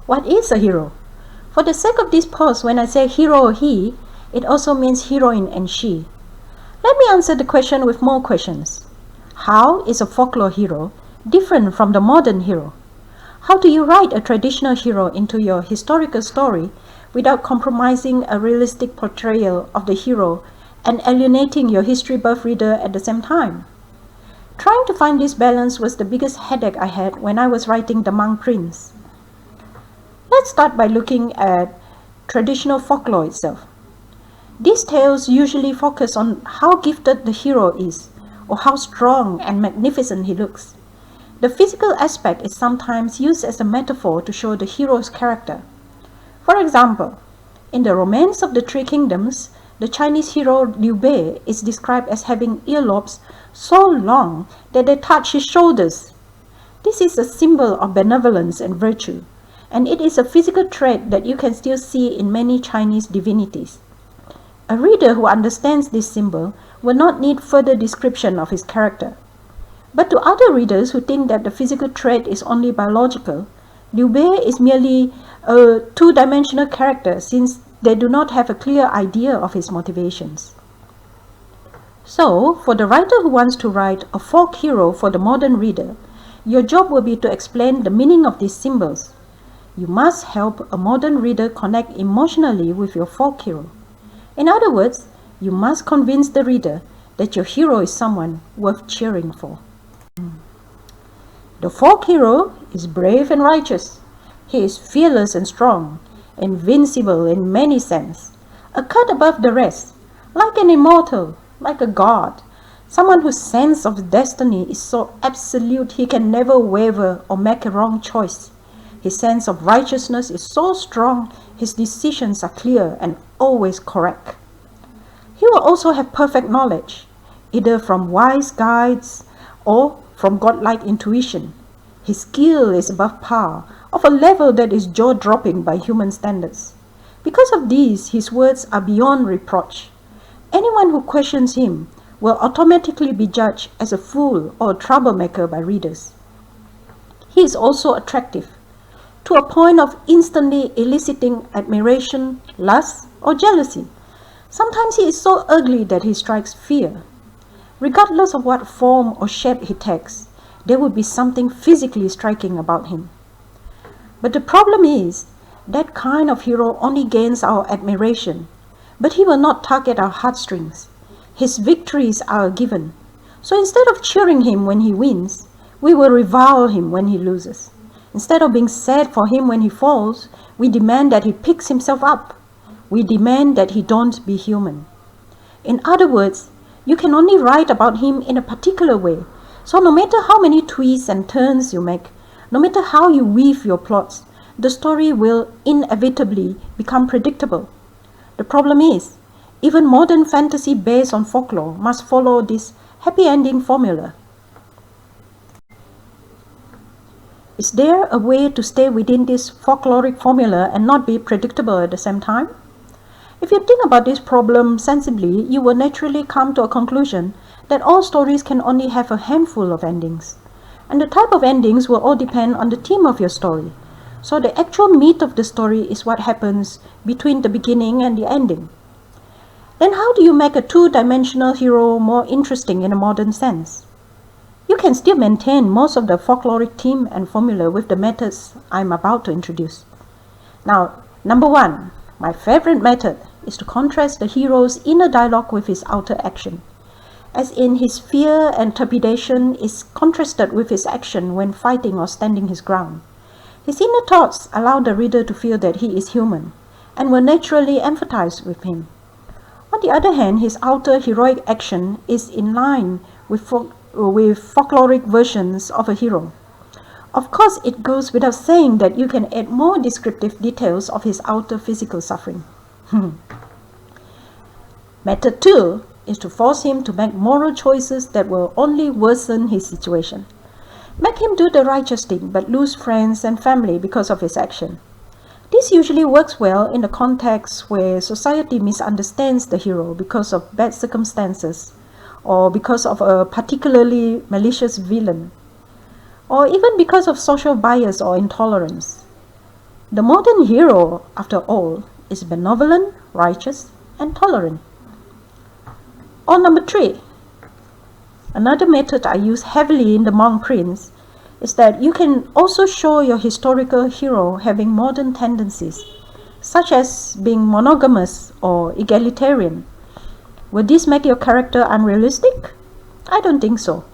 What is a hero? For the sake of this pause, when I say hero or he, it also means heroine and she. Let me answer the question with more questions. How is a folklore hero different from the modern hero? How do you write a traditional hero into your historical story without compromising a realistic portrayal of the hero and alienating your history buff reader at the same time? Trying to find this balance was the biggest headache I had when I was writing The Monk Prince. Let's start by looking at traditional folklore itself. These tales usually focus on how gifted the hero is, or how strong and magnificent he looks. The physical aspect is sometimes used as a metaphor to show the hero's character. For example, in the Romance of the Three Kingdoms, the Chinese hero Liu Bei is described as having earlobes so long that they touch his shoulders. This is a symbol of benevolence and virtue, and it is a physical trait that you can still see in many Chinese divinities. A reader who understands this symbol will not need further description of his character. But to other readers who think that the physical trait is only biological, Liu Bei is merely a two-dimensional character since they do not have a clear idea of his motivations. So, for the writer who wants to write a folk hero for the modern reader, your job will be to explain the meaning of these symbols. You must help a modern reader connect emotionally with your folk hero. In other words, you must convince the reader that your hero is someone worth cheering for. The folk hero is brave and righteous. He is fearless and strong, invincible in many senses, a cut above the rest, like an immortal, like a god, someone whose sense of destiny is so absolute he can never waver or make a wrong choice. His sense of righteousness is so strong, his decisions are clear and always correct. He will also have perfect knowledge, either from wise guides or from godlike intuition. His skill is above par, of a level that is jaw-dropping by human standards. Because of these, his words are beyond reproach. Anyone who questions him will automatically be judged as a fool or a troublemaker by readers. He is also attractive, to a point of instantly eliciting admiration, lust, or jealousy. Sometimes he is so ugly that he strikes fear. Regardless of what form or shape he takes, there will be something physically striking about him. But the problem is, that kind of hero only gains our admiration, but he will not target our heartstrings. His victories are a given. So instead of cheering him when he wins, we will revile him when he loses. Instead of being sad for him when he falls, we demand that he picks himself up. We demand that he don't be human. In other words, you can only write about him in a particular way. So no matter how many twists and turns you make, no matter how you weave your plots, the story will inevitably become predictable. The problem is, even modern fantasy based on folklore must follow this happy ending formula. Is there a way to stay within this folkloric formula and not be predictable at the same time? If you think about this problem sensibly, you will naturally come to a conclusion that all stories can only have a handful of endings. And the type of endings will all depend on the theme of your story. So the actual meat of the story is what happens between the beginning and the ending. Then how do you make a two-dimensional hero more interesting in a modern sense? You can still maintain most of the folkloric theme and formula with the methods I'm about to introduce. Now, number one, my favorite method is to contrast the hero's inner dialogue with his outer action, as in his fear and trepidation is contrasted with his action when fighting or standing his ground. His inner thoughts allow the reader to feel that he is human, and will naturally empathize with him. On the other hand, his outer heroic action is in line with folkloric versions of a hero. Of course, it goes without saying that you can add more descriptive details of his outer physical suffering. Method 2 is to force him to make moral choices that will only worsen his situation. Make him do the righteous thing but lose friends and family because of his action. This usually works well in the context where society misunderstands the hero because of bad circumstances, or because of a particularly malicious villain, or even because of social bias or intolerance. The modern hero, after all, is benevolent, righteous, and tolerant. Or number 3, another method I use heavily in the Monk Prince is that you can also show your historical hero having modern tendencies, such as being monogamous or egalitarian. Would this make your character unrealistic? I don't think so.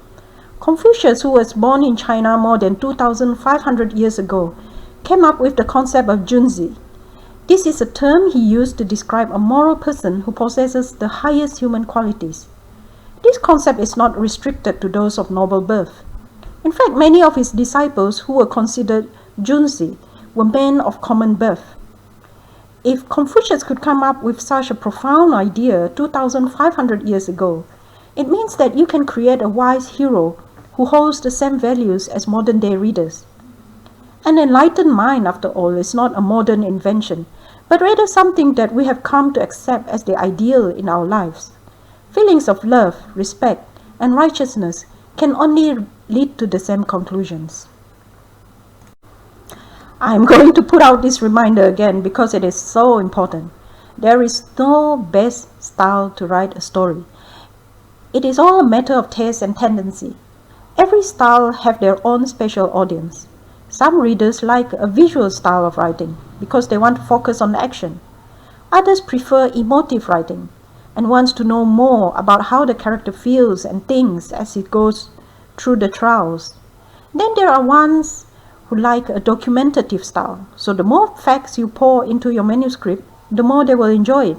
Confucius, who was born in China more than 2,500 years ago, came up with the concept of junzi. This is a term he used to describe a moral person who possesses the highest human qualities. This concept is not restricted to those of noble birth. In fact, many of his disciples who were considered junzi were men of common birth. If Confucius could come up with such a profound idea 2,500 years ago, it means that you can create a wise hero who holds the same values as modern-day readers. An enlightened mind, after all, is not a modern invention, but rather something that we have come to accept as the ideal in our lives. Feelings of love, respect, and righteousness can only lead to the same conclusions. I'm going to put out this reminder again because it is so important. There is no best style to write a story. It is all a matter of taste and tendency. Every style have their own special audience. Some readers like a visual style of writing because they want to focus on action. Others prefer emotive writing and wants to know more about how the character feels and thinks as it goes through the trials. Then there are ones who like a documentative style, so the more facts you pour into your manuscript, the more they will enjoy it.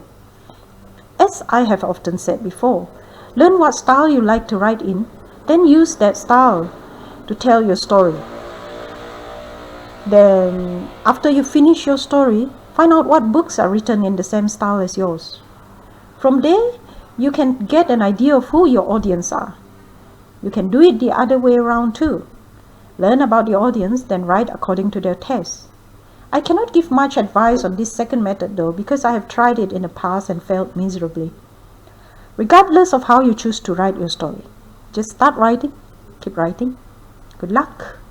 As I have often said before, learn what style you like to write in, then use that style to tell your story. Then, after you finish your story, find out what books are written in the same style as yours. From there, you can get an idea of who your audience are. You can do it the other way around too. Learn about your audience, then write according to their tastes. I cannot give much advice on this second method though, because I have tried it in the past and failed miserably. Regardless of how you choose to write your story, just start writing, keep writing. Good luck!